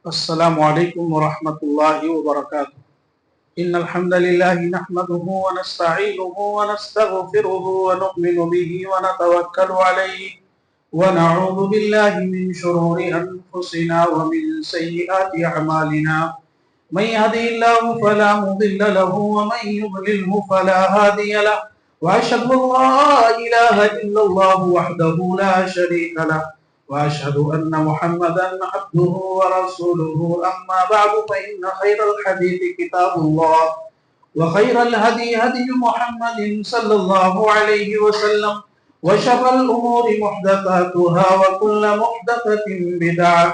السلام علیکم ورحمۃ اللہ وبرکاتہ ان الحمد للہ نحمده ونستعینه ونستغفره ونؤمن به ونتوکل علیہ ونعوذ باللہ من شرور انفسنا ومن سیئات اعمالنا من يهده الله فلا مضل له ومن يضلله فلا هادي له واشهد ان لا اله الا الله وحده لا شريك له وأشهد أن محمدا عبده ورسوله أما بعد فإن خير الحديث كتاب الله وخير الهدي هدي محمد صلى الله عليه وسلم وشر الأمور محدثاتها وكل محدثة بدعة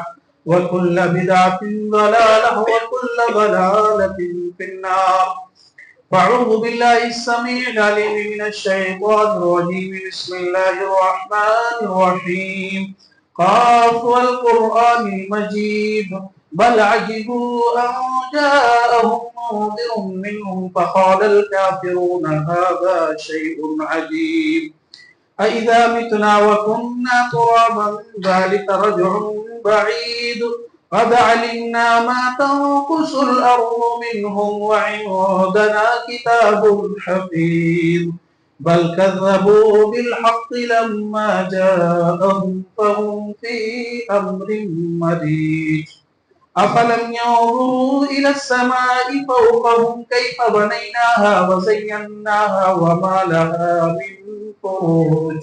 وكل بدعة ضلالة وكل ضلالة في النار فأعوذ بالله السميع العليم من الشيطان الرجيم بسم الله الرحمن الرحيم قاف والقرآن المجيد بل عجبوا أن جاءهم منذر منهم فقال الكافرون هذا شيء عجيب أإذا متنا وكنا ترابا ذلك رجع بعيد قد علمنا ما تنقص الأرض منهم وعندنا كتاب حفيظ بل كذبوا بالحق لما جاءهم فهم في أمر مريج أفلم ينظروا إلى السماء فوقهم كيف بنيناها وزيناها وما لها من فروج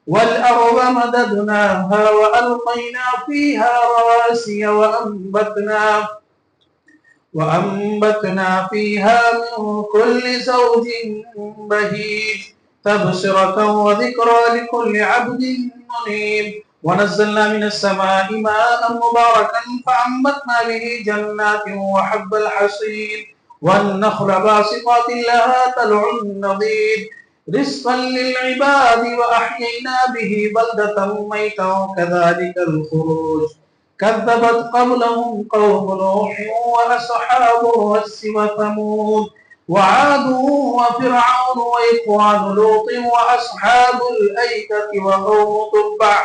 والأرض مددناها وألقينا فيها رواسي وأنبتنا فيها من كل زوج بهيج تبصرة وذكرى لكل عبد منيب ونزلنا من السماء ماء مباركا فأنبتنا به جنات وحب الحصيد والنخل باسقات لها طلع نضيد رزقا للعباد وأحيينا به بلدة ميتا كذلك الخروج كذبت قبلهم قوم نوح وأصحاب الرس وثمود وعاد وفرعون وإخوان لوط وأصحاب الأيكة وقوم تبع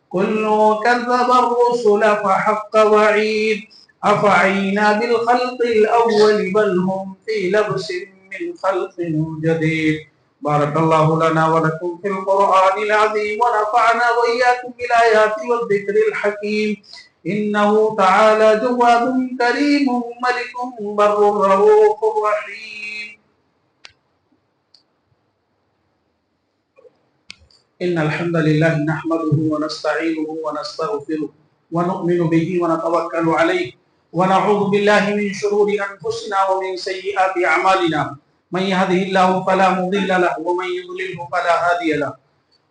كل كذب الرسل فحق وعيد أفعينا بالخلق الأول بل هم في لبس من خلق جديد بارك الله لنا ولكم في القرآن العظيم ونفعنا وإياكم بالآيات والذكر الحكيم إنه تعالى جواد كريم ملك بر رؤوف رحيم إن الحمد لله نحمده ونستعينه ونستغفره ونؤمن به ونتوكل عليه ونعوذ بالله من شرور أنفسنا ومن سيئات أعمالنا من يهده الله فلا مضل له ومن يضلله فلا هادي له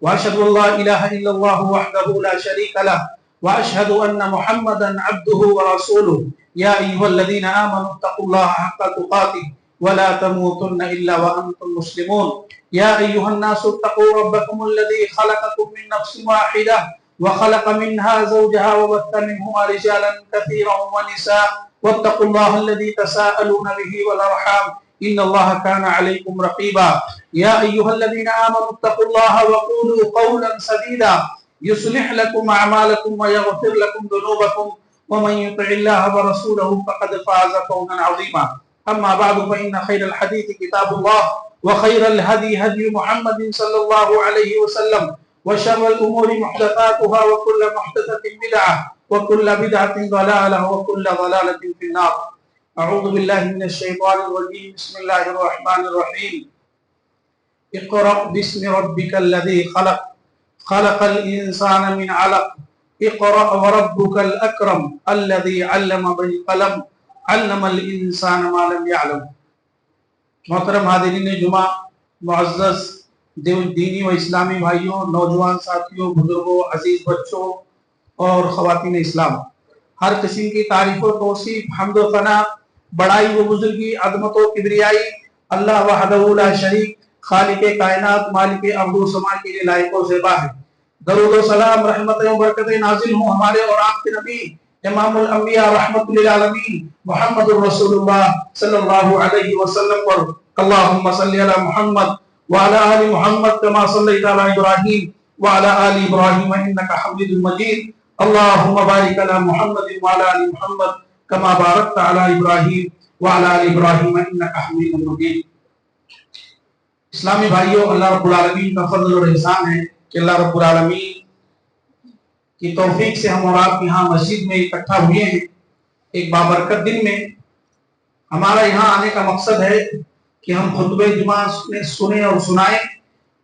وأشهد أن لا إله إلا الله وحده لا شريك له وأشهد أن محمدا عبده ورسوله يا أيها الذين آمنوا اتقوا الله حق تقاته ولا تموتن إلا وأنتم مسلمون يا أيها الناس اتقوا ربكم الذي خلقكم من نفس واحدة وخلق منها زوجها وبث منهما رجالا كثيرا ونساء واتقوا الله الذي تساءلون به والأرحام إن الله كان عليكم رقيبا يا أيها الذين آمنوا اتقوا الله وقولوا قولا سديدا يصلح لكم أعمالكم ويغفر لكم ذنوبكم ومن يطع الله ورسوله فقد فاز فوزا عظيما أما بعد فإن خير الحديث كتاب الله وخير الهدي هدي محمد صلى الله عليه وسلم وشر الأمور محدثاتها وكل محدثة بدعة وكل بدعة ضلالة وكل ضلالة في النار أعوذ بالله من الشيطان الرجيم بسم الله الرحمن الرحيم اقرأ باسم ربك الذي خلق الإنسان من علق اقرأ وربك الأكرم الذي علم بالقلم علم الإنسان ما لم يعلم محترم حاضرین جمعہ، معزز دینی و اسلامی بھائیوں، نوجوان ساتھیوں، بزرگوں، عزیز بچوں اور خواتین اسلام، ہر قسم کی تعریف و توصیف، حمد و ثنا، بڑائی و بزرگی، عظمت و کبریائی اللہ وحدہ لا شریک، خالق کائنات، مالک ارض و سماء کے لیے لائق و زیبا ہے۔ درود و سلام، رحمتیں و برکتیں نازل ہوں ہمارے اور آپ کے نبی امام الانبیاء رحمت للعالمین محمد رسول اللہ صلی اللہ علیہ وسلم پر۔ اللہم صلی علی محمد وعلی آل محمد کما صلیت علی ابراہیم وعلی آل ابراہیم انکا حمید مجید۔ اللہم بارک علی محمد وعلی آل محمد كما باركت على إبراهيم وعلى آل إبراهيم إنك حميد مجيد. اسلامی بھائیوں، اللہ رب العالمین کا فضل اور احسان ہے کہ اللہ رب العالمین کی توفیق سے ہم اور آپ یہاں مسجد میں اکٹھا ہوئے ہیں ایک بابرکت دن میں. ہمارا یہاں آنے کا مقصد ہے کہ ہم خطبہ جمعہ سنیں اور سنائیں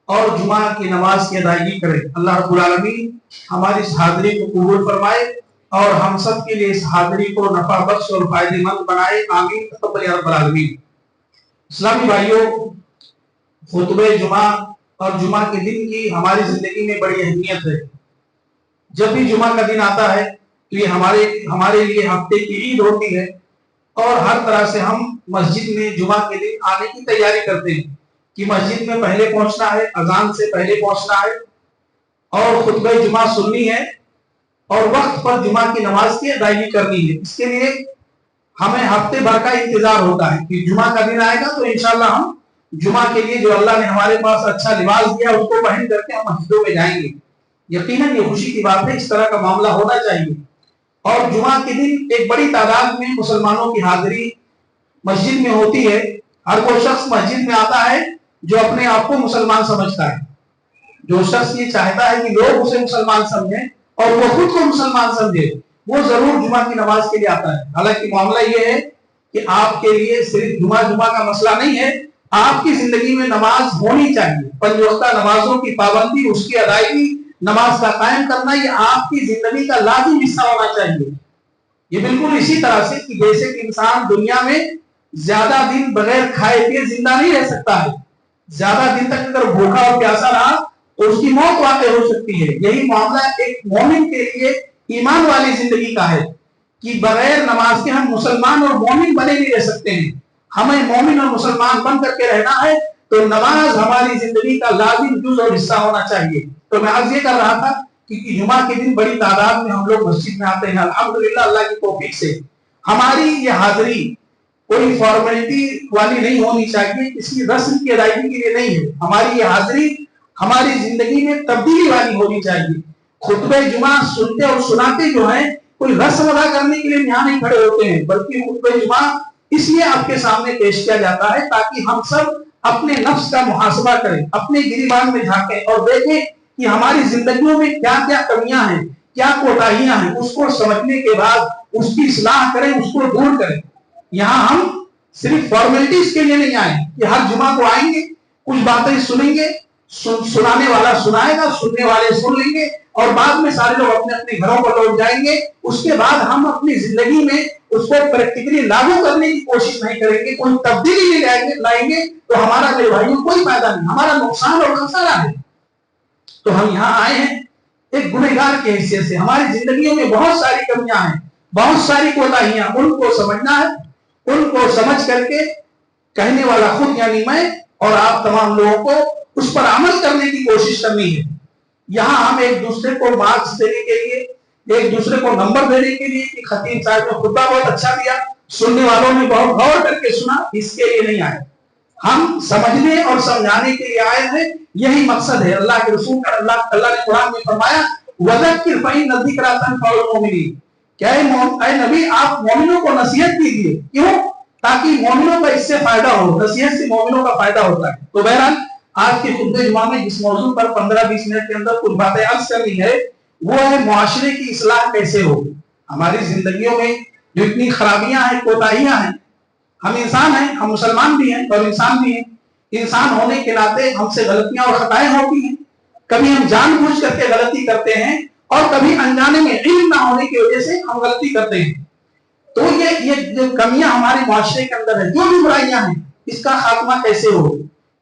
اور جمعہ کی نماز کی ادائیگی کریں. اللہ رب العالمین ہماری اس حاضری کو قبول فرمائے اور ہم سب کے لیے اس حاضری کو نفع بخش اور فائدہ مند بنائے. آمین تقبل یا رب العالمین. اسلامی بھائیوں، خطبہ جمعہ اور جمعہ کے دن کی ہماری زندگی میں بڑی اہمیت ہے. جب بھی جمعہ کا دن آتا ہے تو یہ ہمارے لیے ہفتے کی عید ہوتی ہے اور ہر طرح سے ہم مسجد میں جمعہ کے دن آنے کی تیاری کرتے ہیں کہ مسجد میں پہلے پہنچنا ہے، اذان سے پہلے پہنچنا ہے اور خطبہ جمعہ سننی ہے اور وقت پر جمعہ کی نماز کی ادائیگی کرنی ہے. اس کے لیے ہمیں ہفتے بھر کا انتظار ہوتا ہے کہ جمعہ کا دن آئے گا تو انشاءاللہ ہم جمعہ کے لیے جو اللہ نے ہمارے پاس اچھا لباس دیا اس کو پہن کر کے ہم مسجدوں میں جائیں گے. یقیناً یہ خوشی کی بات ہے، اس طرح کا معاملہ ہونا چاہیے. اور جمعہ کے دن ایک بڑی تعداد میں مسلمانوں کی حاضری مسجد میں ہوتی ہے. ہر وہ شخص مسجد میں آتا ہے جو اپنے آپ کو مسلمان سمجھتا ہے. جو شخص یہ چاہتا ہے کہ لوگ اسے مسلمان سمجھیں اور وہ خود کو مسلمان سمجھے، وہ ضرور جمعہ کی نماز کے لیے آتا ہے. حالانکہ معاملہ یہ ہے کہ آپ کے لیے صرف جمعہ کا مسئلہ نہیں ہے، آپ کی زندگی میں نماز ہونی چاہیے. پنج وقتہ نمازوں کی پابندی، اس کی ادائیگی، نماز کا قائم کرنا، یہ آپ کی زندگی کا لازمی حصہ ہونا چاہیے. یہ بالکل اسی طرح سے کہ جیسے کہ انسان دنیا میں زیادہ دن بغیر کھائے پیے زندہ نہیں رہ سکتا ہے، زیادہ دن تک اگر بھوکا اور پیاسا رہا تو اس کی موت واقع ہو سکتی ہے. یہی معاملہ ایک مومن کے لیے ایمان والی زندگی کا ہے کہ بغیر نماز کے ہم مسلمان اور مومن بنے نہیں رہ سکتے ہیں. ہمیں مومن اور مسلمان بن کر کے رہنا ہے تو نماز ہماری زندگی کا لازم جز اور حصہ ہونا چاہیے. تو میں عرض یہ کر رہا تھا کہ جمعہ کے دن بڑی تعداد میں ہم لوگ مسجد میں آتے ہیں. الحمدللہ اللہ کی توفیق سے ہماری یہ حاضری کوئی فارمیلٹی والی نہیں ہونی چاہیے، کسی رسم کی ادائیگی کے لیے نہیں ہے. ہماری یہ حاضری ہماری زندگی میں تبدیلی والی ہونی چاہیے. خطبہ جمعہ سنتے اور سناتے جو ہیں کوئی رسم ادا کرنے کے لیے یہاں نہیں کھڑے ہوتے ہیں، بلکہ خطبہ جمعہ اس لیے آپ کے سامنے پیش کیا جاتا ہے تاکہ ہم سب اپنے نفس کا محاسبہ کریں، اپنے گریبان میں جھانکیں اور دیکھیں کہ ہماری زندگیوں میں کیا کیا کمیاں ہیں، کیا کوتاہیاں ہیں. اس کو سمجھنے کے بعد اس کی اصلاح کریں، اس کو دور کریں. یہاں ہم صرف فارمیلٹیز کے لیے نہیں آئے کہ ہر جمعہ کو آئیں گے، کچھ باتیں سنیں گے، سنانے والا سنائے گا، سننے والے سن لیں گے اور بعد میں سارے لوگ اپنے اپنے گھروں پر لوٹ جائیں گے. اس کے بعد ہم اپنی زندگی میں اس کو پریکٹیکلی لاگو کرنے کی کوشش نہیں کریں گے، کوئی تبدیلی نہیں لائیں گے تو ہمارا میرے بھائیوں کوئی فائدہ نہیں، ہمارا نقصان اور خسارہ ہے. تو ہم یہاں آئے ہیں ایک گنہگار کی حیثیت سے. ہماری زندگیوں میں بہت ساری کمیاں ہیں، بہت ساری کوتاہیاں، ان کو سمجھنا ہے. ان کو سمجھ کر کے کہنے والا خود یعنی میں اور آپ تمام لوگوں کو اس پر عمل کرنے کی کوشش کرنی ہے. یہاں ہم ایک دوسرے کو مارکس دینے کے لیے، ایک دوسرے کو نمبر دینے کے لیے کہ خطیب صاحب نے خطبہ بہت اچھا دیا، سننے والوں نے بہت غور کر کے سنا، اس کے لیے نہیں آئے. ہم سمجھنے اور سمجھانے کے لیے آئے ہیں، یہی مقصد ہے. اللہ کے رسول کا اللہ نے قرآن میں فرمایا وَذَكِّرْ فَإِنَّ الذِّكْرَىٰ تَنفَعُ الْمُؤْمِنِينَ کہ اے نبی آپ مومنوں کو نصیحت کیجیے. کیوں؟ تاکہ مومنوں کا اس سے فائدہ ہو. نصیحت سے مومنوں کا فائدہ ہوتا ہے. تو بہرحال آج کے خطبہ جمعہ میں جس موضوع پر 15-20 منٹ کے اندر کچھ باتیں عرض کرنی ہے وہ ہے معاشرے کی اصلاح کیسے ہو. ہماری زندگیوں میں جو اتنی خرابیاں ہیں، کوتاہیاں ہیں، ہم انسان ہیں، ہم مسلمان بھی ہیں اور انسان بھی ہیں. انسان ہونے کے ناطے ہم سے غلطیاں اور خطائیں ہوتی ہیں. کبھی ہم جان بوجھ کر کے غلطی کرتے ہیں اور کبھی انجانے میں علم نہ ہونے کی وجہ سے ہم غلطی کرتے ہیں. تو یہ جو کمیاں ہمارے معاشرے کے اندر ہیں، جو بھی برائیاں ہیں، اس کا خاتمہ کیسے ہو،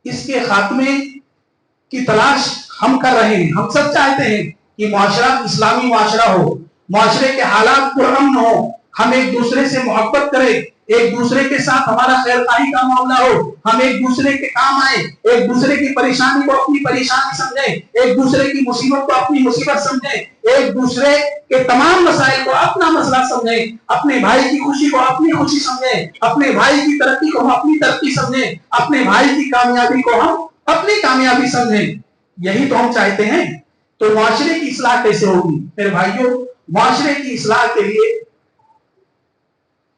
اس کے خاتمے کی تلاش ہم کر رہے ہیں. ہم سب چاہتے ہیں کہ معاشرہ اسلامی معاشرہ ہو، معاشرے کے حالات پرامن ہو، ہم ایک دوسرے سے محبت کریں، ایک دوسرے کے ساتھ ہمارا خیر خواہی کا معاملہ ہو، ہم ایک دوسرے کے کام آئیں، ایک دوسرے کی پریشانی کو اپنی پریشانی سمجھیں، ایک دوسرے کی مصیبت کو اپنی مصیبت سمجھیں، ایک دوسرے کے تمام مسائل کو اپنا مسئلہ سمجھیں، اپنے بھائی کی خوشی کو اپنی خوشی سمجھیں، اپنے بھائی کی ترقی کو ہم اپنی ترقی سمجھیں، اپنے بھائی کی کامیابی کو ہم اپنی کامیابی سمجھیں. یہی تو ہم چاہتے ہیں. تو معاشرے کی اصلاح کیسے ہوگی؟ میرے بھائیوں، معاشرے کی اصلاح کے لیے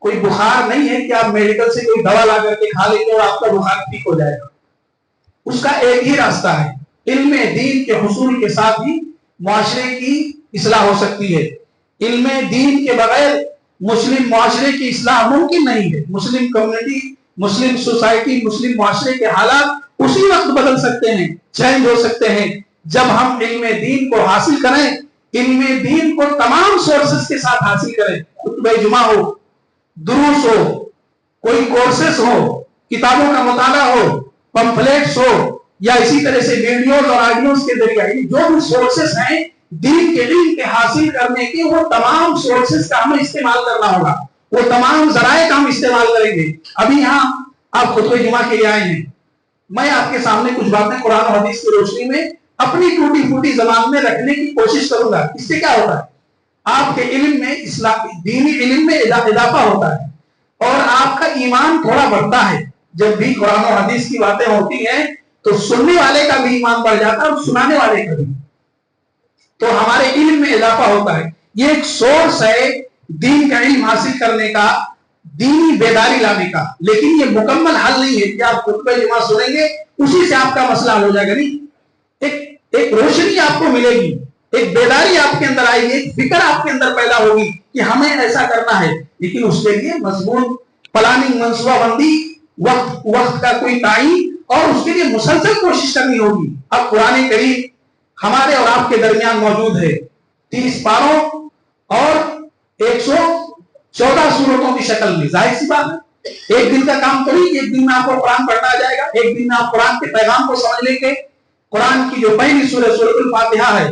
کوئی بخار نہیں ہے کہ آپ میڈیکل سے کوئی دوا لا کر کے کھا لیں گے اور آپ کا بخار ٹھیک ہو جائے گا. اس کا ایک ہی راستہ ہے, علم دین کے حصول کے ساتھ ہی معاشرے کی اصلاح ہو سکتی ہے. علم دین کے بغیر مسلم معاشرے کی اصلاح ممکن نہیں ہے. مسلم کمیونٹی, مسلم سوسائٹی, مسلم معاشرے کے حالات اسی وقت بدل سکتے ہیں, چینج ہو سکتے ہیں جب ہم علم دین کو حاصل کریں. علم دین کو تمام سورسز کے ساتھ حاصل کریں, خطبہ جمعہ ہو, دروس ہو, کوئی کورسز ہو, کتابوں کا مطالعہ ہو, پمفلیٹس ہو, یا اسی طرح سے ویڈیوز اور آڈیوز کے ذریعے جو بھی سورسز ہیں دین کے علم کے حاصل کرنے کے, وہ تمام سورسز کا ہمیں استعمال کرنا ہوگا, وہ تمام ذرائع کا ہم استعمال کریں گے. ابھی یہاں آپ خطبہ جمعہ کے لیے آئے ہیں, میں آپ کے سامنے کچھ باتیں قرآن و حدیث کی روشنی میں اپنی ٹوٹی پھوٹی زبان میں رکھنے کی کوشش کروں گا. اس سے کیا ہوتا ہے, آپ کے علم میں, دینی علم میں اضافہ ہوتا ہے اور آپ کا ایمان تھوڑا بڑھتا ہے. جب بھی قرآن و حدیث کی باتیں ہوتی ہیں تو سننے والے کا بھی ایمان بڑھ جاتا ہے اور سنانے والے کا بھی, تو ہمارے علم میں اضافہ ہوتا ہے. یہ ایک سورس ہے دین کا علم حاصل کرنے کا, دینی بیداری لانے کا. لیکن یہ مکمل حل نہیں ہے کہ آپ خطبہ جمعہ سنیں گے اسی سے آپ کا مسئلہ حل ہو جائے گا. نہیں, ایک روشنی آپ کو ملے گی, ایک بیداری آپ کے اندر آئے گی, ایک فکر آپ کے اندر پیدا ہوگی کہ ہمیں ایسا کرنا ہے. لیکن اس کے لیے مضمون, پلاننگ, منصوبہ بندی, وقت کا کوئی تعین, اور اس کے لیے مسلسل کوشش کرنی ہوگی. اب قرآن کریم ہمارے اور آپ کے درمیان موجود ہے 30 پاروں اور 114 سورتوں کی شکل میں. ظاہر سی بات ہے, ایک دن کا کام تو نہیں, ایک دن میں آپ کو قرآن پڑھنا آ جائے گا, ایک دن میں آپ قرآن کے پیغام کو سمجھ لیں گے. قرآن کی جو پہلی سورہ سورۃ الفاتحہ ہے,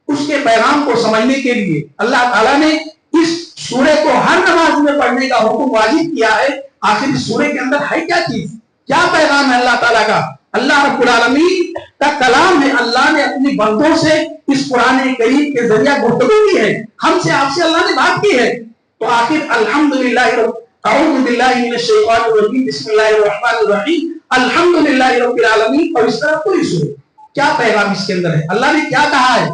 اس کے پیغام کو سمجھنے کے لیے اللہ تعالیٰ نے اس سورہ کو ہر نماز میں پڑھنے کا حکم واجب کیا ہے. آخر اس سورہ کے اندر ہے کیا چیز, کیا پیغام ہے اللہ تعالیٰ کا؟ اللہ رب العالمین کا کلام ہے. اللہ نے اپنی بندوں سے اس قرآن کریم کے ذریعہ گفتگو کی ہے, ہم سے, آپ سے اللہ نے بات کی ہے. تو آخر الحمدللہ, اعوذ باللہ من الشیطان الرجیم, بسم اللہ الرحمن الرحیم, الحمدللہ رب العالمین. اور اس طرح کوئی سورہ, کیا پیغام اس کے اندر ہے, اللہ نے کیا کہا ہے,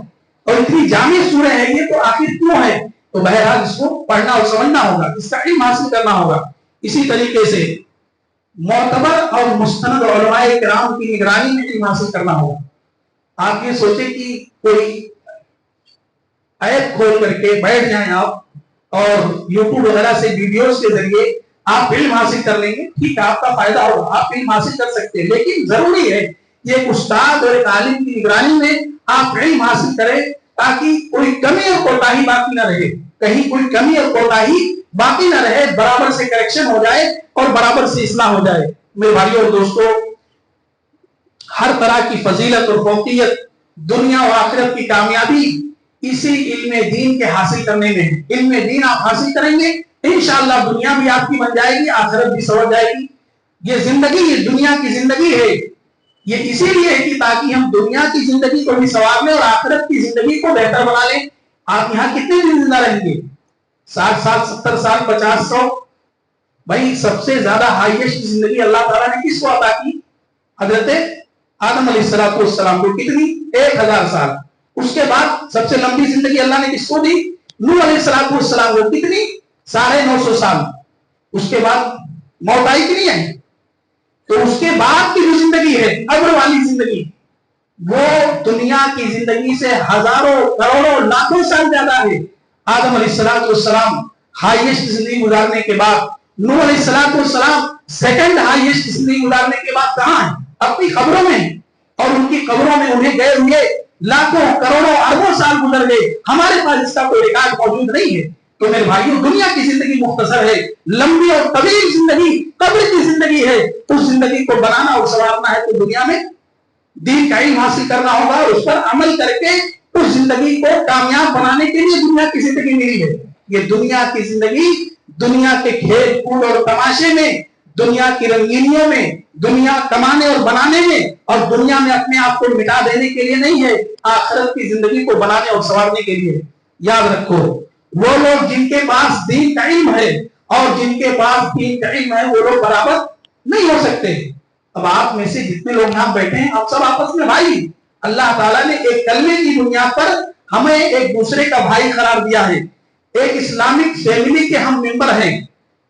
اور اتنی جامع سورہ ہے یہ, تو آخر کیوں ہے؟ تو بہرحال اس کو پڑھنا اور سمجھنا ہوگا, اس کا علم حاصل کرنا ہوگا. اسی طریقے سے معتبر اور مستند علماء کرام کی نگرانی میں علم حاصل کرنا ہوگا. آپ یہ سوچیں کہ کوئی ایپ کھول کر کے بیٹھ جائیں آپ اور یوٹیوب وغیرہ سے ویڈیوز کے ذریعے آپ علم حاصل کر لیں گے, ٹھیک ہے, آپ کا فائدہ ہوگا, آپ علم حاصل کر سکتے ہیں. لیکن ضروری ہے یہ ایک استاد اور ایک عالم کی نگرانی میں آپ علم حاصل کریں, تاکہ کوئی کمی اور کوتاہی باقی نہ رہے, کہیں کوئی کمی اور کوتاہی باقی نہ رہے, برابر سے کریکشن ہو جائے اور برابر سے اصلاح ہو جائے. میرے بھائیوں اور دوستوں, ہر طرح کی فضیلت اور فوقیت, دنیا و آخرت کی کامیابی اسی علم دین کے حاصل کرنے میں ہے. علم دین آپ حاصل کریں گے, انشاءاللہ دنیا بھی آپ کی بن جائے گی, آخرت بھی سنور جائے گی. یہ زندگی, یہ دنیا کی زندگی ہے, یہ اسی لیے ہے کہ تاکہ ہم دنیا کی زندگی کو بھی سنوار لیں اور آخرت کی زندگی کو بہتر بنا لیں. آپ یہاں کتنے دن زندہ رہیں گے؟ 60 سال, 70 سال, 50, 100. بھائی سب سے زیادہ ہائیسٹ زندگی اللہ تعالیٰ نے کس کو عطا کی؟ حضرت آدم علیہ السلام کو. کتنی؟ 1000 سال. اس کے بعد سب سے لمبی زندگی اللہ نے کس کو دی؟ نوح علیہ السلام کو. کتنی؟ 950 سال. اس کے بعد موت آئی کہ نہیں آئی؟ تو اس کے بعد کی جو زندگی ہے, قبر والی زندگی, وہ دنیا کی زندگی سے ہزاروں, کروڑوں, لاکھوں سال زیادہ ہے. آدم علیہ السلام ہائیسٹ زندگی گزارنے کے بعد, نوح علیہ السلام سیکنڈ ہائیسٹ زندگی گزارنے کے بعد کہاں ہیں؟ اپنی قبروں میں. اور ان کی قبروں میں انہیں گئے ہوئے لاکھوں, کروڑوں, اربوں سال گزر گئے. ہمارے پاس اس کا کوئی ریکارڈ موجود نہیں ہے. تو میرے بھائیوں, دنیا کی زندگی مختصر ہے, لمبی اور طویل زندگی قبر کی زندگی ہے. اس زندگی کو بنانا اور سنوارنا ہے تو دنیا میں دین کا علم حاصل کرنا ہوگا اور اس پر عمل کر کے اس زندگی کو کامیاب بنانے کے لیے دنیا کی زندگی ملی ہے. یہ دنیا کی زندگی دنیا کے کھیل کود اور تماشے میں, دنیا کی رنگینیوں میں, دنیا کمانے اور بنانے میں, اور دنیا میں اپنے آپ کو مٹا دینے کے لیے نہیں ہے, آخرت کی زندگی کو بنانے اور سنوارنے کے لیے. یاد رکھو, وہ لوگ جن کے پاس دین کا علم ہے اور جن کے پاس دین کا علم ہے, وہ لوگ برابر نہیں ہو سکتے. اب آپ میں سے جتنے لوگ یہاں بیٹھے ہیں, آپ سب آپس میں بھائی. اللہ تعالیٰ نے ایک کلمے کی بنیاد پر ہمیں ایک دوسرے کا بھائی قرار دیا ہے. ایک اسلامک فیملی کے ہم ممبر ہیں.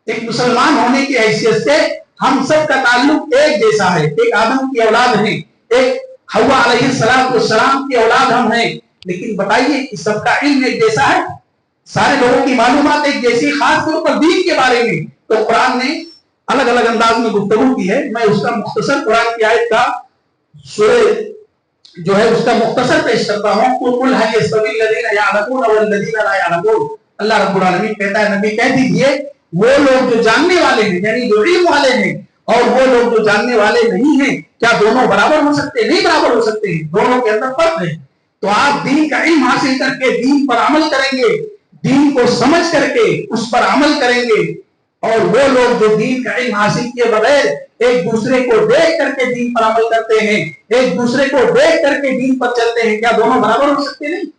ایک مسلمان ہونے کی حیثیت سے ہم سب کا تعلق ایک جیسا ہے. ایک آدم کی اولاد ہیں, ایک حوا علیہ السلام کی اولاد ہم ہیں, لیکن بتائیے کہ سب کا علم ایک جیسا ہے؟ سارے لوگوں کی معلومات ایک جیسی, خاص طور پر دین کے بارے میں تو قرآن نے الگ الگ انداز میں گفتگو کی ہے. میں اس کا مختصر قرآن کی آیت کا سورہ جو ہے اس کا مختصر پیش کرتا ہوں. قل هل يستوي الذين يعلمون والذين لا يعلمون. اللہ رب العالمین کہتا ہے نبی کہہ دیجئے وہ لوگ جو جاننے والے ہیں یعنی جو علم والے ہیں اور وہ لوگ جو جاننے والے نہیں ہیں کیا دونوں برابر ہو سکتے ہیں؟ نہیں برابر ہو سکتے ہیں, دونوں کے اندر فرق ہے. تو آپ دین کا علم حاصل کر کے دین پر عمل کریں گے, دین کو سمجھ کر کے اس پر عمل کریں گے, اور وہ لوگ جو دین کا علم حاصل کیے بغیر ایک دوسرے کو دیکھ کر کے دین پر عمل کرتے ہیں, ایک دوسرے کو دیکھ کر کے دین پر چلتے ہیں, کیا دونوں برابر ہو سکتے نہیں؟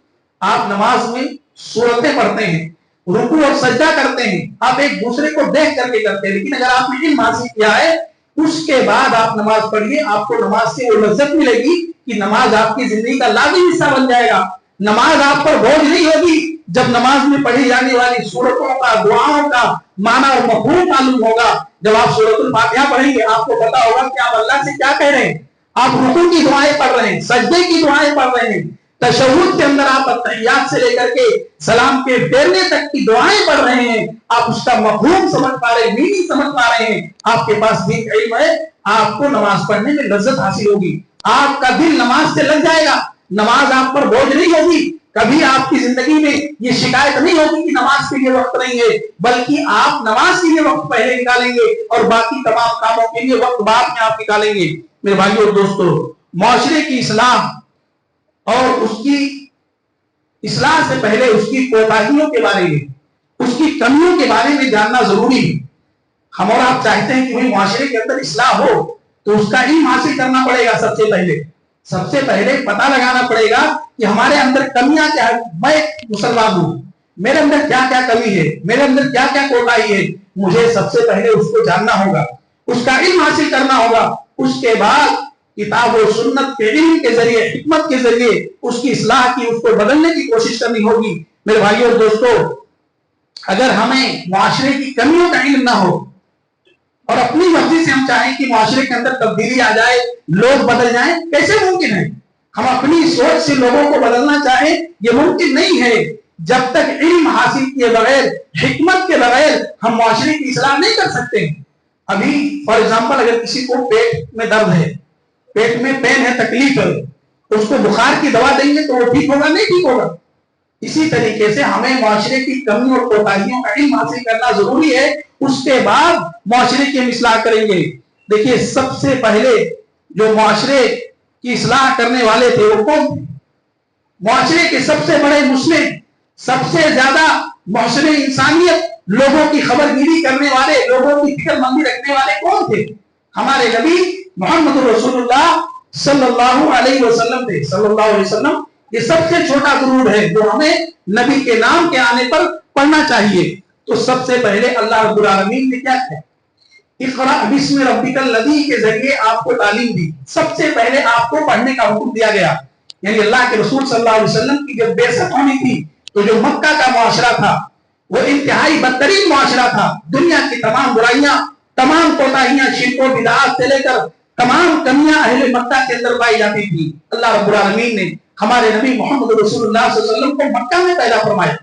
آپ نماز میں سورتیں پڑھتے ہیں, رکوع اور سجدہ کرتے ہیں, آپ ایک دوسرے کو دیکھ کر کے کرتے ہیں, لیکن اگر آپ نے علم حاصل کیا ہے اس کے بعد آپ نماز پڑھیے, آپ کو نماز سے وہ لذت ملے گی کہ نماز آپ کی زندگی کا لازمی حصہ بن جائے گا. نماز آپ پر بوجھ نہیں ہوگی جب نماز میں پڑھی جانے والی سورتوں کا دعاؤں کا معنی اور مفہوم معلوم ہوگا. جب آپ سورۃ الفاتحہ پڑھیں گے آپ کو پتا ہوگا کہ آپ اللہ سے کیا کہہ رہے ہیں. آپ رکوع کی دعائیں پڑھ رہے ہیں, سجدے کی دعائیں پڑھ رہے ہیں, تشہد کے اندر آپ تحیات سے لے کر کے سلام کے پھیرنے تک کی دعائیں پڑھ رہے ہیں, آپ اس کا مفہوم سمجھ پا رہے ہیں, میننگ سمجھ پا رہے ہیں, آپ کے پاس دین کا علم ہے, آپ کو نماز پڑھنے میں لذت حاصل ہوگی, آپ کا دل نماز سے لگ جائے گا, نماز آپ پر بوجھ نہیں ہوگی. کبھی آپ کی زندگی میں یہ شکایت نہیں ہوگی کہ نماز کے لیے وقت نہیں ہے, بلکہ آپ نماز کے لیے وقت پہلے نکالیں گے اور باقی تمام کاموں کے لیے وقت بعد میں آپ نکالیں گے. میرے بھائیوں اور دوستو, معاشرے کی اصلاح اور اس کی اصلاح سے پہلے اس کی کوتاہیوں کے بارے میں, اس کی کمیوں کے بارے میں جاننا ضروری ہے. ہم اور آپ چاہتے ہیں کہ وہی معاشرے کے اندر اصلاح ہو تو اس کا علم حاصل کرنا پڑے گا. سب سے پہلے پتہ لگانا پڑے گا کہ ہمارے اندر کمیاں کیا ہے. میں مسلمان ہوں, میرے اندر کیا کیا کمی ہے, میرے اندر کیا کیا کوتاہی ہے, مجھے سب سے پہلے اس کو جاننا ہوگا, اس کا علم حاصل کرنا ہوگا. اس کے بعد کتاب و سنت کے علم کے ذریعے, حکمت کے ذریعے اس کی اصلاح کی, اس کو بدلنے کی کوشش کرنی ہوگی. میرے بھائیوں اور دوستو, اگر ہمیں معاشرے کی کمیوں کا علم نہ ہو اور اپنی مرضی سے ہم چاہیں کہ معاشرے کے اندر تبدیلی آ جائے, لوگ بدل جائیں, کیسے ممکن ہے؟ ہم اپنی سوچ سے لوگوں کو بدلنا چاہیں, یہ ممکن نہیں ہے. جب تک علم حاصل کیے بغیر, حکمت کے بغیر ہم معاشرے کی اصلاح نہیں کر سکتے. ابھی فار ایگزامپل اگر کسی کو پیٹ میں درد ہے, پیٹ میں پین ہے, تکلیف ہے, اس کو بخار کی دوا دیں گے تو وہ ٹھیک ہوگا؟ نہیں ٹھیک ہوگا. اسی طریقے سے ہمیں معاشرے کی کمی اور کوتاہیوں کا علم حاصل کرنا ضروری ہے, اس کے بعد معاشرے کی ہم اصلاح کریں گے. دیکھیے سب سے پہلے جو معاشرے کی اصلاح کرنے والے تھے وہ کون تھے؟ معاشرے کے سب سے بڑے مسلم, سب سے زیادہ معاشرے انسانیت, لوگوں کی خبر گیری کرنے والے, لوگوں کی فکر مندی رکھنے والے کون تھے؟ ہمارے نبی محمد رسول اللہ صلی اللہ علیہ وسلم تھے. صلی اللہ علیہ وسلم یہ سب سے چھوٹا درود ہے جو ہمیں نبی کے نام کے آنے پر پڑھنا چاہیے. تو سب سے پہلے اللہ رب العالمین نے کیا کہا؟ اقرأ بسم ربک الذی کے ذریعے آپ کو تعلیم دی. سب سے پہلے آپ کو پڑھنے کا حکم دیا گیا. یعنی اللہ کے رسول صلی اللہ علیہ وسلم کی جب بعثت ہونی تھی تو جو مکہ کا معاشرہ تھا وہ انتہائی بدترین معاشرہ تھا. دنیا کی تمام برائیاں, تمام کوتاہیاں, شرک و بدعات سے لے کر تمام کمیاں اہل مکہ کے اندر پائی جاتی تھی. اللہ رب العالمین نے ہمارے نبی محمد رسول اللہ صلی اللہ علیہ وسلم کو مکہ میں پیدا فرمایا.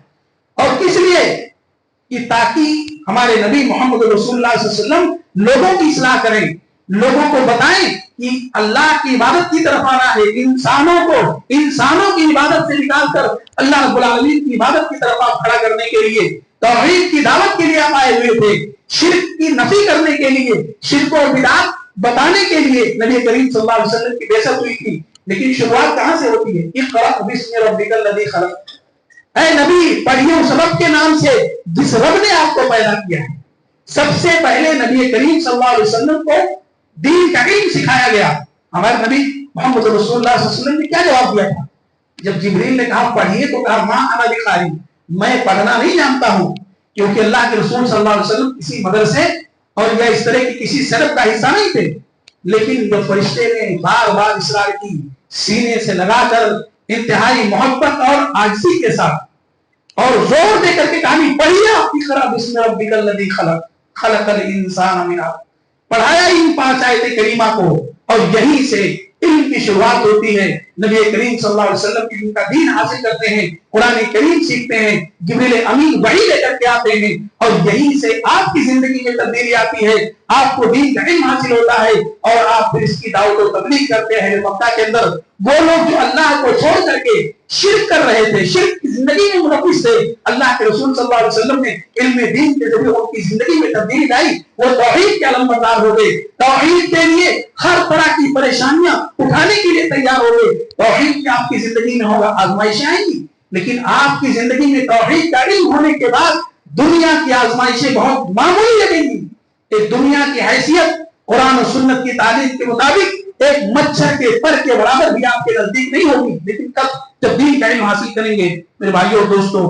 اور کس لیے؟ کہ تاکہ ہمارے نبی محمد رسول اللہ صلی اللہ علیہ وسلم لوگوں کی اصلاح کریں, لوگوں کو بتائیں کہ اللہ کی عبادت کی طرف آنا ہے. انسانوں کی عبادت سے نکال کر اللہ رب العالمین کی عبادت کی طرف آپ کھڑا کرنے کے لیے, توحید کی دعوت کے لیے آپ آئے ہوئے تھے. شرک کی نفی کرنے کے لیے, شرک و بدعت بتانے کے لیے نبی کریم صلی اللہ علیہ وسلم کی بعثت ہوئی تھی. لیکن شروعات کہاں سے ہوتی ہے؟ اقرأ بسم ربک الذی خلق. اے نبی پڑھیے اس رب کے نام سے جس رب نے آپ کو پیدا کیا ہے. سب سے پہلے نبی کریم صلی اللہ علیہ وسلم کو دین کا علم سکھایا گیا. ہمارے نبی محمد رسول اللہ صلی اللہ علیہ وسلم نے کیا جواب دیا تھا جب جبریل نے کہا پڑھیے؟ تو کہا ما انا بقاری, میں پڑھنا نہیں جانتا ہوں. کیونکہ اللہ کے رسول صلی اللہ علیہ وسلم کسی مدرسے اور یا اس طرح کی کسی سرب کا حصہ نہیں تھے. لیکن جب فرشتے نے بار بار اصرار کی, سینے سے لگا کر انتہائی محبت اور عاجزی کے ساتھ اور زور دے کر کے کہانی پڑھیے, اقرأ بسم ربک الذی خلق, خلق الانسان من علق. پڑھایا ان 5 آیت کریمہ کو اور یہیں سے علم کی شروعات ہوتی ہے. نبی کریم صلی اللہ علیہ وسلم کی ان کا دین حاصل کرتے ہیں, قرآن کریم سیکھتے ہیں, جبریل امین وحی لے کر کے آتے ہیں اور یہیں سے آپ کی زندگی میں تبدیلی آتی ہے. آپ کو دین کا علم حاصل ہوتا ہے اور آپ پھر اس کی دعوت و تبلیغ کرتے ہیں. مکہ کے اندر وہ لوگ جو اللہ کو چھوڑ کر کے شرک کر رہے تھے, شرک کی زندگی میں ملوث تھے, اللہ کے رسول صلی اللہ علیہ وسلم نے علم دین کے ذریعے ان کی زندگی میں تبدیلی لائی. وہ توحید کے علمبردار ہو گئے, توحید کے لیے ہر طرح کی پریشانیاں اٹھانے کے لیے تیار ہو گئے. توحید کی آپ کی زندگی میں ہوگا آزمائشیں آئیں گی, لیکن آپ کی زندگی میں توحید کا علم ہونے کے بعد دنیا کی آزمائشیں بہت معمولی لگیں گی. ایک دنیا کی حیثیت قرآن و سنت کی تعلیم کے مطابق ایک مچھر کے پر کے برابر بھی آپ کے نزدیک نہیں ہوگی. لیکن کب جب دین کا علم حاصل کریں گے میرے بھائیوں اور دوستوں,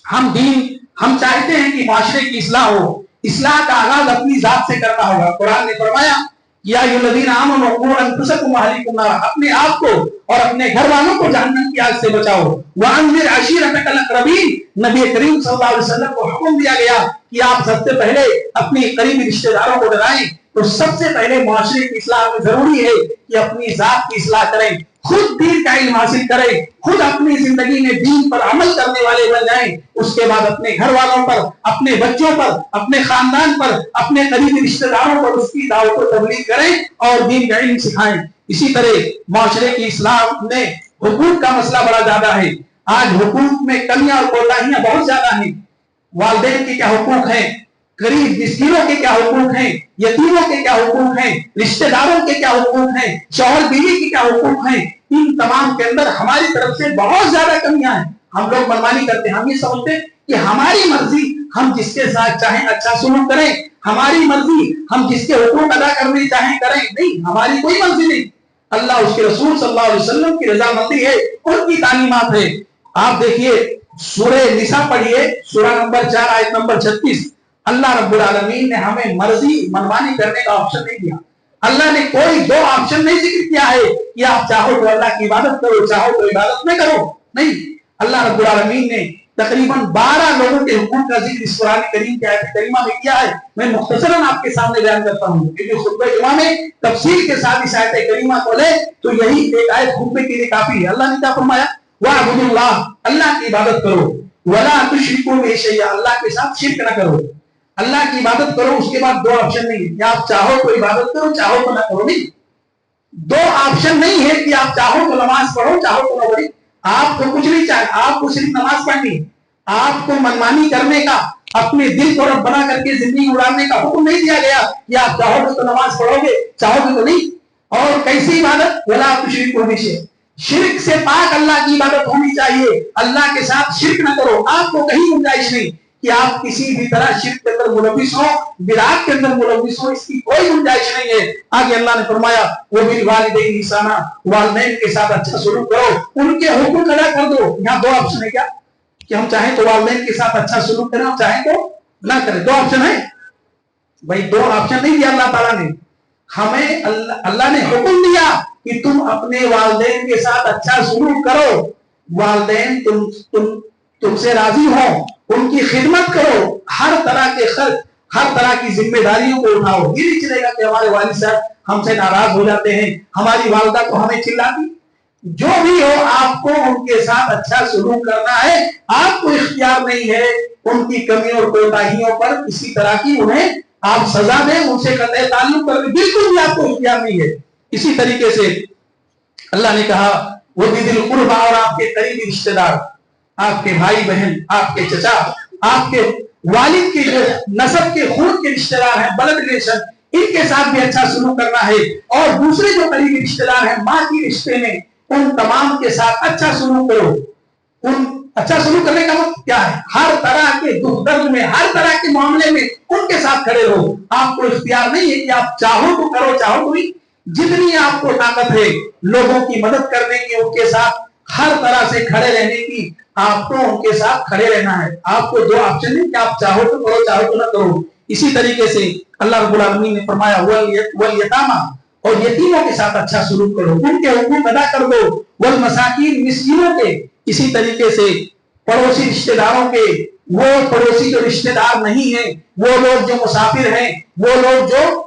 ہم چاہتے ہیں کہ معاشرے کی اصلاح ہو. اصلاح کا آغاز اپنی ذات سے کرنا ہوگا. قرآن نے فرمایا یا الذین آمنوا قوا انفسکم واہلیکم نارا, اپنے آپ کو اور اپنے گھر والوں کو جہنم کی آگ سے بچاؤ. وانذر عشیرتک الاقربین, نبی کریم صلی اللہ علیہ وسلم کو حکم دیا گیا کہ آپ سب سے پہلے اپنی قریبی رشتہ داروں کو ڈرائیں. تو سب سے پہلے معاشرے کی اصلاح میں ضروری ہے کہ اپنی ذات کی اصلاح کریں, خود دین کا علم حاصل کریں, خود اپنی زندگی میں دین پر عمل کرنے والے بن جائیں. اس کے بعد اپنے گھر والوں پر, اپنے بچوں پر, اپنے خاندان پر, اپنے قریبی رشتہ داروں پر اس کی دعوت و تبلیغ کریں اور دین کا علم سکھائیں. اسی طرح معاشرے کی اصلاح میں حقوق کا مسئلہ بڑا زیادہ ہے. آج حقوق میں کمیاں اور کوتاہیاں بہت زیادہ ہیں. والدین کے کیا حقوق ہیں, غریب مسکینوں کے کیا حقوق ہیں, یتیموں کے کیا حقوق ہیں, رشتہ داروں کے کیا حقوق ہیں, شوہر بیوی کے کیا حقوق ہیں, ان تمام کے اندر ہماری طرف سے بہت زیادہ کمیاں ہیں. ہم لوگ منمانی کرتے ہیں. ہم یہ سمجھتے ہیں کہ ہماری مرضی, ہم جس کے ساتھ چاہیں اچھا سلوک کریں, ہماری مرضی, ہم جس کے حقوق ادا کرنے چاہیں کریں. نہیں, ہماری کوئی مرضی نہیں. اللہ, اس کے رسول صلی اللہ علیہ وسلم کی رضامندی ہے, ان کی تعلیمات ہے. آپ دیکھیے سورہ نساء پڑھیے, سورہ نمبر 4 آیت نمبر 36. اللہ رب العالمین نے ہمیں مرضی منمانی کرنے کا آپشن نہیں دیا. اللہ نے کوئی 2 آپشن نہیں ذکر کیا ہے کہ آپ چاہو تو اللہ کی عبادت کرو, چاہو تو عبادت نہ کرو. نہیں, اللہ رب العالمین نے تقریباً 12 لوگوں کے حقوق کا ذکر اس قرآن کریم کی آیت کریمہ میں کیا ہے. میں مختصراً آپ کے سامنے بیان کرتا ہوں, کیونکہ خطبہ جمعہ میں تفصیل کے ساتھ اس آیت کریمہ کو لے تو یہی ایک آیت خطبے کے لیے کافی ہے. اللہ نے کیا فرمایا, وَاعْبُدُوا اللَّهَ, اللہ کی عبادت کرو, وَلَا تُشْرِكُوا بِهِ شَيْئًا, اللہ کے ساتھ شرک نہ کرو. اللہ کی عبادت کرو, اس کے بعد 2 آپشن نہیں, یا آپ چاہو تو عبادت کرو, چاہو تو نہ کرو. نہیں, 2 آپشن نہیں ہے کہ آپ چاہو تو نماز پڑھو, چاہو تو نہ پڑھو. آپ کو کچھ نہیں چاہیے, آپ کو صرف نماز پڑھنی. آپ کو منمانی کرنے کا, اپنے دل کو رب بنا کر کے زندگی اڑانے کا حکم نہیں دیا گیا کہ آپ چاہو تو نماز پڑھو گے, چاہو گے تو نہیں. اور کیسی عبادت, ولا تشرکوا بہ, شرک سے پاک اللہ کی عبادت ہونی چاہیے. اللہ کے ساتھ شرک نہ کرو. آپ کو کہیں گنجائش نہیں کہ آپ کسی بھی طرح شرک کے اندر ملوث ہو, بدعات کے اندر ملوث ہو, اس کی کوئی گنجائش نہیں ہے. آگے اللہ نے فرمایا وَبِالْوَالِدَيْنِ احسانا, والدین کے ساتھ اچھا سلوک کرو, ان کے حقوق ادا کر دو. یہاں 2 آپشن ہے کیا, کہ ہم چاہیں تو والدین کے ساتھ اچھا سلوک کریں, ہم چاہیں تو نہ کریں. 2 آپشن ہے بھائی, 2 آپشن نہیں دیا اللہ تعالیٰ نے ہمیں. اللہ نے حکم دیا کہ تم اپنے والدین کے ساتھ اچھا سلوک کرو, والدین تم سے راضی ہوں, ان کی خدمت کرو, ہر طرح کے خرچ, ہر طرح کی ذمہ داریوں کو اٹھاؤ. یہ نہیں چلے گا کہ ہمارے والد صاحب ہم سے ناراض ہو جاتے ہیں, ہماری والدہ کو ہمیں چلاتی. جو بھی ہو, آپ کو ان کے ساتھ اچھا سلوک کرنا ہے. آپ کو اختیار نہیں ہے ان کی کمیوں اور کوتاہیوں پر کسی طرح کی انہیں آپ سزا دیں, ان سے قطع تعلق کر, بالکل بھی آپ کو اختیار نہیں ہے. اسی طریقے سے اللہ نے کہا وَبِذِي الْقُرْبَى, اور آپ کے قریبی رشتہ دار, آپ کے بھائی بہن, آپ کے چچا, آپ کے والد کے جو نسب کے خون کے رشتہ دار ہیں, بلڈ ریلیشن, ان کے ساتھ بھی اچھا سلوک کرنا ہے. اور دوسرے جو قریبی رشتہ دار ہیں ماں کی رشتے میں, ان تمام کے ساتھ اچھا سلوک کرو. اچھا سلوک کرنے کا مطلب کیا ہے, ہر طرح کے دکھ درد میں, ہر طرح کے معاملے میں ان کے ساتھ کھڑے رہو. آپ کو اختیار نہیں ہے کہ آپ چاہو تو کرو, چاہو تو نہیں. جتنی آپ کو طاقت ہے لوگوں کی مدد کرنے کی, ان کے ساتھ ہر طرح سے کھڑے رہنے کی, آپ کو ان کے ساتھ کھڑے رہنا ہے. آپ کو 2 آپشن نہیں کہ آپ چاہو تو کرو, چاہو تو نہ کرو. اسی طریقے سے اللہ رب العالمین نے فرمایا وَالْيَتَامَى, اور یتیموں کے ساتھ اچھا سلوک کرو, ان کے حقوق ادا کر دو. وَالْمَسَاكِينِ, مسکینوں کے. اسی طریقے سے پڑوسی رشتہ داروں کے, وہ پڑوسی جو رشتے دار نہیں ہیں، وہ لوگ جو مسافر ہیں، وہ لوگ جو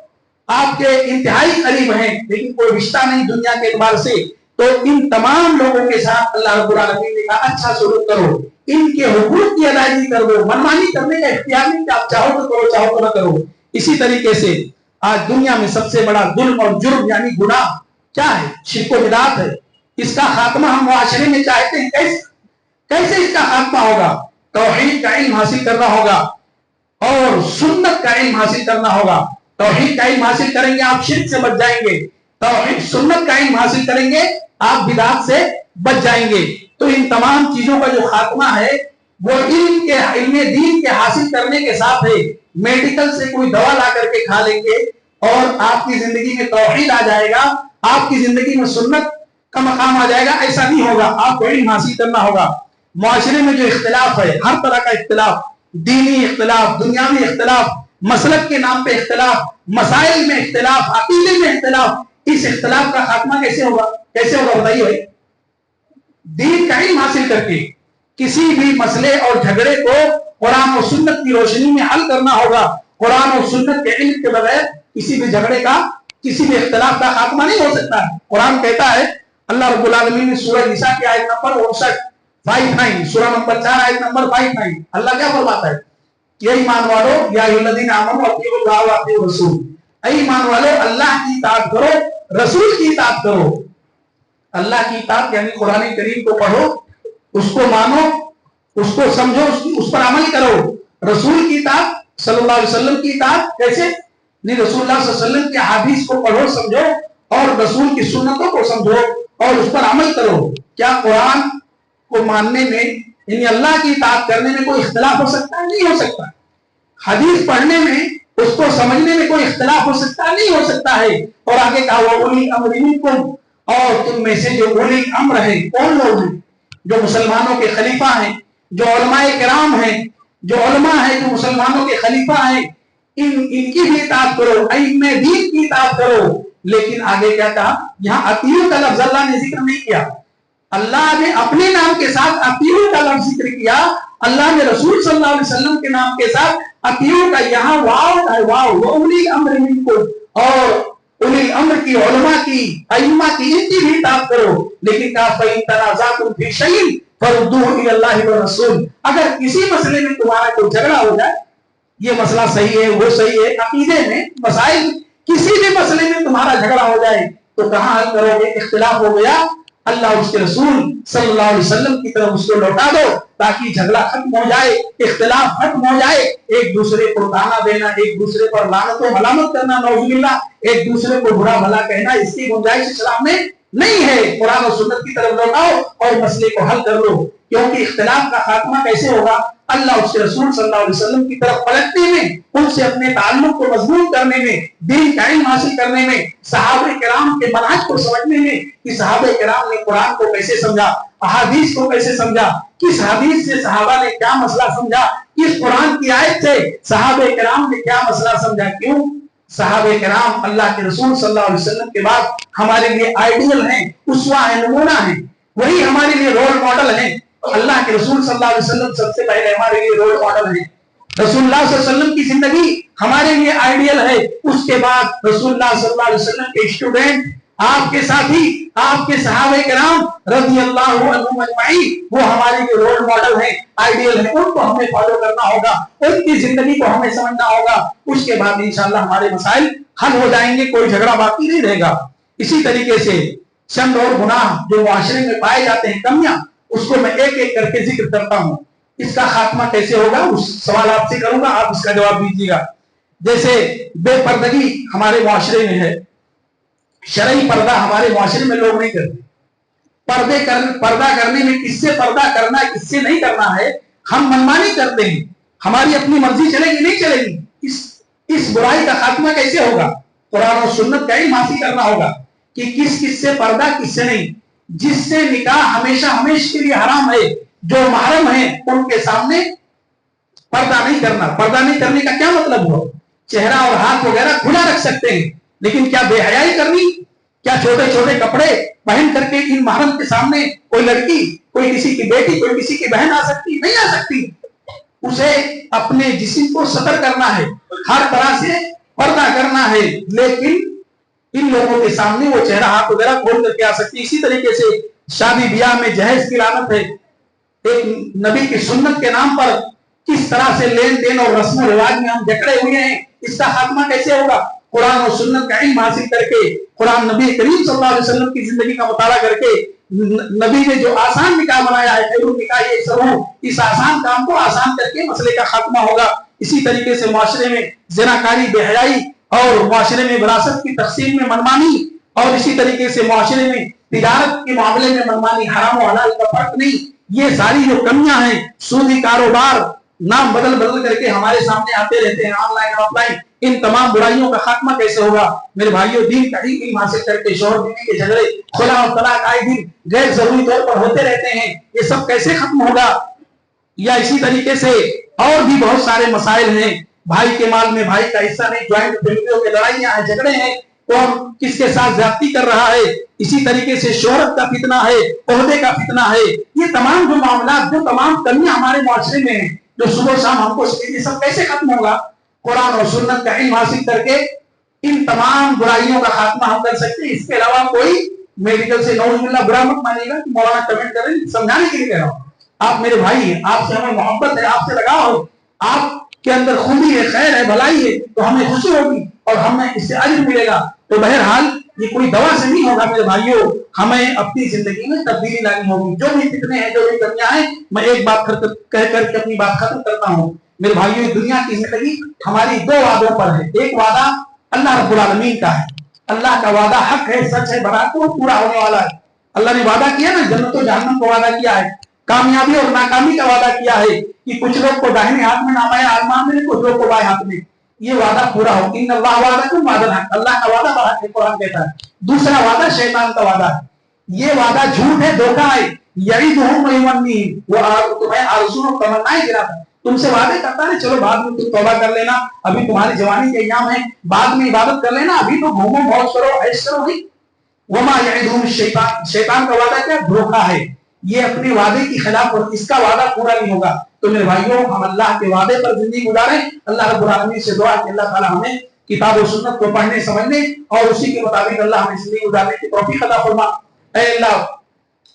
آپ کے انتہائی قریب ہیں لیکن کوئی رشتہ نہیں دنیا کے اعتبار سے، تو ان تمام لوگوں کے ساتھ اللہ رب العالمین نے کہا اچھا سلوک کرو، ان کے حقوق کی ادائیگی کر دو، منمانی کرنے کا اختیار نہیں کہ آپ چاہو تو کرو چاہو تو نہ کرو۔ اسی طریقے سے آج دنیا میں سب سے بڑا ظلم اور جرم یعنی گناہ کیا ہے؟ شرک و بدعت ہے۔ اس کا خاتمہ ہم معاشرے میں چاہتے ہیں، کیسے اس کا خاتمہ ہوگا؟ توحید کا علم حاصل کرنا ہوگا اور سنت کا علم حاصل کرنا ہوگا۔ توحید کا علم حاصل کریں گے آپ شرک سے بچ جائیں گے، توحید سنت کا علم حاصل کریں گے آپ بدعت سے بچ جائیں گے۔ تو ان تمام چیزوں کا جو خاتمہ ہے وہ علم دین کے حاصل کرنے کے ساتھ ہے۔ میڈیکل سے کوئی دوا لا کر کے کھا لیں گے اور آپ کی زندگی میں توحید آ جائے گا، آپ کی زندگی میں سنت کا مقام آ جائے گا، ایسا نہیں ہوگا۔ آپ کو علم حاصل کرنا ہوگا۔ معاشرے میں جو اختلاف ہے، ہر طرح کا اختلاف، دینی اختلاف، دنیاوی اختلاف، مسلک کے نام پہ اختلاف، مسائل میں اختلاف، عقیدے میں اختلاف، اس اختلاف کا خاتمہ کیسے ہوگا؟ کیسے ہوگا بتائیے بھائی؟ دین کا علم حاصل کر کے کسی بھی مسئلے اور جھگڑے کو قرآن و سنت کی روشنی میں حل کرنا ہوگا۔ قرآن اور سنت کے علم کے بغیر کسی بھی جھگڑے کا، کسی بھی اختلاف کا خاتمہ نہیں ہو سکتا ہے۔ قرآن کہتا ہے، اللہ رب العالمین نے سورہ نساء کی آیت نمبر 59 سورہ نمبر 4 آیت نمبر 59 اللہ کیا فرماتا ہے؟ یہ ایمان والو یا الذین آمنوا اطیعوا اللہ واطیعوا الرسول، اے ایمان والو اللہ کی اطاعت کرو، رسول کی اطاعت کرو۔ اللہ کی اطاعت یعنی قرآن کریم کو پڑھو، اس کو مانو، اس کو سمجھو، اس پر عمل کرو۔ رسول کی اطاعت، صلی اللہ علیہ وسلم کی اطاعت کیسے؟ نہیں، رسول اللہ صلی اللہ علیہ وسلم کی حدیث کو پڑھو، سمجھو، اور رسول کی سنتوں کو سمجھو اور اس پر عمل کرو۔ کیا قرآن کو ماننے میں یعنی اللہ کی اطاعت کرنے میں کوئی اختلاف ہو سکتا ہے؟ نہیں ہو سکتا۔ حدیث پڑھنے میں، اس کو سمجھنے میں کوئی اختلاف ہو سکتا نہیں ہو سکتا ہے۔ اور آگے کہا وَأُولِي الْأَمْرِ مِنْكُمْ، اور تم میں سے جو اولی امر ہیں، کون لوگ ہیں؟ جو مسلمانوں کے خلیفہ ہیں، جو علماء کرام ہیں، جو علماء ہیں، جو مسلمانوں کے خلیفہ ہیں، ان کی بھی اطاعت کرو، ائمہ دین کی اطاعت کرو۔ لیکن آگے کیا کہا؟ یہاں اطیعوا کا لفظ اللہ نے ذکر نہیں کیا، اللہ نے اپنے نام کے ساتھ اطیعوا کا لفظ ذکر کیا، اللہ نے رسول صلی اللہ علیہ وسلم کے نام کے ساتھ اطیعوا کا یہاں واو ہے، واو وَأُولِي الْأَمْرِ مِنْكُمْ، اور اولی امر کی، علماء کی، ائمہ کی، ان کی بھی اطاعت کرو۔ لیکن کہا فَإِن تَنَازَعْتُمْ فِي شَيْءٍ فَرُدُّوهُ إِلَى اللَّهِ وَالرَّسُولِ، اگر کسی مسئلے میں تمہارا کوئی جھگڑا ہو جائے، یہ مسئلہ صحیح ہے وہ صحیح ہے، عقیدے میں مسائل، کسی بھی مسئلے میں تمہارا جھگڑا ہو جائے تو کہاں حل کرو گے؟ اختلاف ہو گیا، اللہ اور اس کے رسول صلی اللہ علیہ وسلم کی طرف اس کو لوٹا دو تاکہ جھگڑا ختم ہو جائے، اختلاف ختم ہو جائے۔ ایک دوسرے کو تانا دینا، ایک دوسرے پر لعنت و ملامت کرنا، نعوذ باللہ، ایک دوسرے کو برا بھلا کہنا، اس کی گنجائش اسلام میں نہیں ہے۔ قرآن و سنت کی طرف لوٹاؤ اور مسئلے کو حل کر لو، کیونکہ اختلاف کا خاتمہ کیسے ہوگا؟ اللہ اس کے رسول صلی اللہ علیہ وسلم کی طرف پلٹنے میں، ان سے اپنے تعلق کو مضبوط کرنے میں، دین کا علم حاصل کرنے میں، صحابہ کرام کے منہج کو سمجھنے میں کہ صحابہ کرام نے قرآن کو کیسے سمجھا، احادیث کو کیسے سمجھا، کس حدیث سے صحابہ نے کیا مسئلہ سمجھا، کس قرآن کی آیت سے صحابہ کرام نے کیا مسئلہ سمجھا۔ کیوں؟ صحابہ کرام اللہ کے رسول صلی اللہ علیہ وسلم کے بعد ہمارے لیے آئیڈیل ہیں، اسوہ ہیں، نمونہ ہیں، وہی ہمارے لیے رول ماڈل ہیں۔ اللہ کے رسول صلی اللہ علیہ وسلم سب سے پہلے ہمارے لیے رول ماڈل ہیں۔ رسول اللہ صلی اللہ علیہ وسلم کی زندگی ہمارے لیے آئیڈیل ہے، اس کے بعد رسول اللہ صلی اللہ علیہ وسلم کے اسٹوڈنٹ، آپ کے ساتھی، آپ کے صحابہ کرام رضی اللہ عنہم اجمعین، وہ ہمارے لیے رول ماڈل ہیں، آئیڈیل ہیں، ان کو ہمیں فالو کرنا ہوگا، ان کی زندگی کو ہمیں سمجھنا ہوگا۔ اس کے بعد انشاءاللہ ہمارے مسائل حل ہو جائیں گے، کوئی جھگڑا باقی نہیں رہے گا۔ اسی طریقے سے چند اور گناہ جو معاشرے میں پائے جاتے ہیں، کمیاں، اس کو میں ایک ایک کر کے ذکر کرتا ہوں۔ اس کا خاتمہ کیسے ہوگا اس سوال آپ سے کروں گا، آپ اس کا جواب دیجیے گا۔ جیسے بے پردگی ہمارے معاشرے میں ہے، شرعی پردہ ہمارے معاشرے میں لوگ نہیں کرتے۔ پردہ کرنے میں کس سے پردہ کرنا ہے، کس سے نہیں کرنا ہے، ہم منمانی کرتے ہیں، ہماری اپنی مرضی چلے گی نہیں چلے گی۔ اس برائی کا خاتمہ کیسے ہوگا؟ قرآن و سنت کا علم حاصل کرنا ہوگا کہ کس کس سے پردہ، کس سے نہیں۔ جس سے نکاح ہمیشہ ہمیشہ کے لیے حرام ہے، جو محرم ہیں ان کے سامنے پردہ نہیں کرنا۔ پردہ نہیں کرنے کا کیا مطلب ہو؟ چہرہ اور ہاتھ وغیرہ کھلا رکھ سکتے ہیں، لیکن کیا بے حیائی کرنی؟ کیا چھوٹے چھوٹے کپڑے پہن کر کے ان محرم کے سامنے کوئی لڑکی، کوئی کسی کی بیٹی، کوئی کسی کی بہن آ سکتی؟ نہیں آ سکتی۔ اسے اپنے جسم کو سطر کرنا ہے، ہر طرح سے پردہ کرنا ہے، لیکن ان لوگوں کے سامنے وہ چہرہ ہاتھ وغیرہ کھول کر کے آ سکتی ہے۔ اسی طریقے سے شادی بیاہ میں جہیز کی لعنت ہے، ایک نبی کی سنت کے نام پر کس طرح سے لین دین اور رسم و رواج میں ہم جکڑے ہوئے ہیں، اس کا خاتمہ کیسے ہوگا؟ قرآن اور سنت کا علم حاصل کر کے، قرآن نبی کریم صلی اللہ علیہ وسلم کی زندگی کا مطالعہ کر کے، نبی نے جو آسان نکاح بنایا ہے، خیر النکاح ایسر، اس آسان کام کو آسان کر کے مسئلے کا خاتمہ ہوگا۔ اسی طریقے سے معاشرے میں زناکاری، بے حیائی اور معاشرے میں وراثت کی تقسیم میں منمانی، اور اسی طریقے سے معاشرے میں تجارت کے معاملے میں منمانی، حرام و حلال کا فرق نہیں، یہ ساری جو کمیاں ہیں، سودی کاروبار، نام بدل بدل کر کے ہمارے سامنے آتے رہتے ہیں، آن لائن آف لائن، ان تمام برائیوں کا خاتمہ کیسے ہوگا؟ میرے بھائیوں، دین کا علم حاصل کر کے شوہر بیوی کے جھگڑے، خلا اور طلاق آئے دن غیر ضروری طور پر ہوتے رہتے ہیں، یہ سب کیسے ختم ہوگا؟ یا اسی طریقے سے اور بھی بہت سارے مسائل ہیں، بھائی کے مال میں بھائی کا حصہ نہیں، جوائنٹ فیملیوں میں لڑائیاں ہیں، جھگڑے ہیں، کون کس کے ساتھ زیادتی کر رہا ہے، اسی طریقے سے شہرت کا فتنہ ہے، عہدے کا فتنہ ہے، یہ تمام جو معاملات، جو تمام کمیاں ہمارے معاشرے میں ہیں، جو صبح شام ہم کو یہ سب کیسے ختم ہوگا؟ قرآن اور سنت کا علم حاصل کر کے ان تمام برائیوں کا خاتمہ ہم کر سکتے ہیں۔ اس کے علاوہ کوئی میڈیکل سے نعوذ باللہ برا مت مانیے گا کہ مولانا کمنٹ کریں، سمجھانے کے لیے کہہ رہا ہوں، آپ میرے بھائی ہیں، آپ سے ہمیں محبت ہے، آپ سے لگاؤ ہے، آپ کے اندر خوبی ہے، خیر ہے، بھلائی ہے، تو ہمیں خوشی ہوگی اور ہمیں اس سے اجر ملے گا۔ تو بہرحال یہ کوئی دوا سے نہیں ہوگا میرے بھائیوں، ہمیں اپنی زندگی میں تبدیلی لانی ہوگی۔ جو بھی فتنے ہیں، جو بھی کمیاں ہیں، میں ایک بات کہہ کر کے اپنی بات ختم کرتا ہوں۔ میرے بھائیوں، دنیا کی زندگی ہماری دو وعدوں پر ہے۔ ایک وعدہ اللہ رب العالمین کا ہے، اللہ کا وعدہ حق ہے، سچ ہے، برات کو پورا ہونے والا ہے۔ اللہ نے وعدہ کیا نا، جنت و جہنم کا وعدہ کیا ہے، کامیابی اور ناکامی کا وعدہ کیا ہے کہ کچھ لوگ کو داہنے ہاتھ میں نامہ اعمال میں، کچھ لوگ کو بائیں ہاتھ میں، یہ وعدہ پورا ہو۔ ان اللہ وعدکم وعد الحق، اللہ کا وعدہ برحق ہے، قرآن کہتا ہے۔ دوسرا وعدہ شیطان کا وعدہ ہے، یہ وعدہ جھوٹ ہے، دھوکہ ہے، یعدہم ویمنیہم، وہ تمہیں آرزو اور تمنائیں دلاتا ہے، تم سے وعدے کرتا ہے، چلو بعد میں تم توبہ کر لینا، ابھی تمہاری جوانی کے ایام ہیں، بعد میں عبادت کر لینا، ابھی تو گھومو موج کرو، عیش کرو، نہیں۔ وما یعدہم الشیطان، شیطان کا وعدہ کیا؟ دھوکہ ہے، یہ اپنے وعدے کی خلاف ورزی، اس کا وعدہ پورا نہیں ہوگا۔ تو میرے بھائیوں، ہم اللہ کے وعدے پر زندگی گزاریں۔ اللہ رب العالمین سے دعا کہ اللہ تعالی ہمیں کتاب و سنت کو پڑھنے، سمجھنے اور اسی کے مطابق اللہ ہمیں زندگی گزارنے کی توفیق عطا فرما۔ اے اللہ،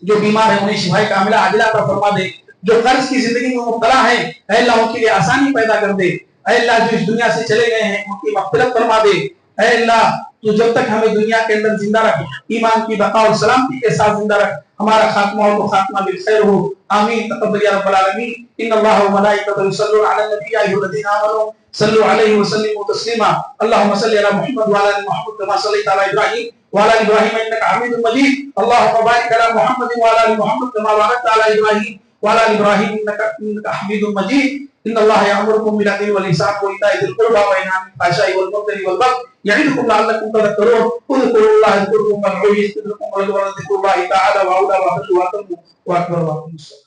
جو بیمار ہیں انہیں شفائے کاملہ عاجلہ عطا فرما دے، جو قرض کی زندگی میں مبتلا ہیں، اے اللہ ان کے لیے آسانی پیدا کر دے، اے اللہ جو اس دنیا سے چلے گئے ہیں ان کی مغفرت فرما دے، اے اللہ تو جب تک ہمیں دنیا کے اندر زندہ رکھ، ایمان کی بقا اور سلامتی کے ساتھ زندہ رکھ، ہمارا خاتمہ اور خاتمہ بالخیر ہو، آمین تقبل یا رب العالمین۔ ان اللہ و ملائکتہ یصلون علی النبی یا ایھا الذین آمنوا صلوا علیہ وسلموا تسلیما۔ اللهم صل علی محمد وعلی ال محمد كما صلیت علی ابراہیم وعلی ال ابراہیم انک حمید مجید۔ اللهم بارک علی محمد وعلی ال محمد كما بارکت علی ابراہیم وعلی ال ابراہیم انک حمید مجید۔ ان اللہ یامرکم بالعدل والاحسان وایتاء ذی القربى وینہا عن الفحشاء والمنکر والبغی یعظکم لعلکم تذکرون۔ اذکروا اللہ یذکرکم وادعوہ یستجب لکم ولذکر اللہ تعالی وعلا وحده واتم واکبر واقم الصلاۃ۔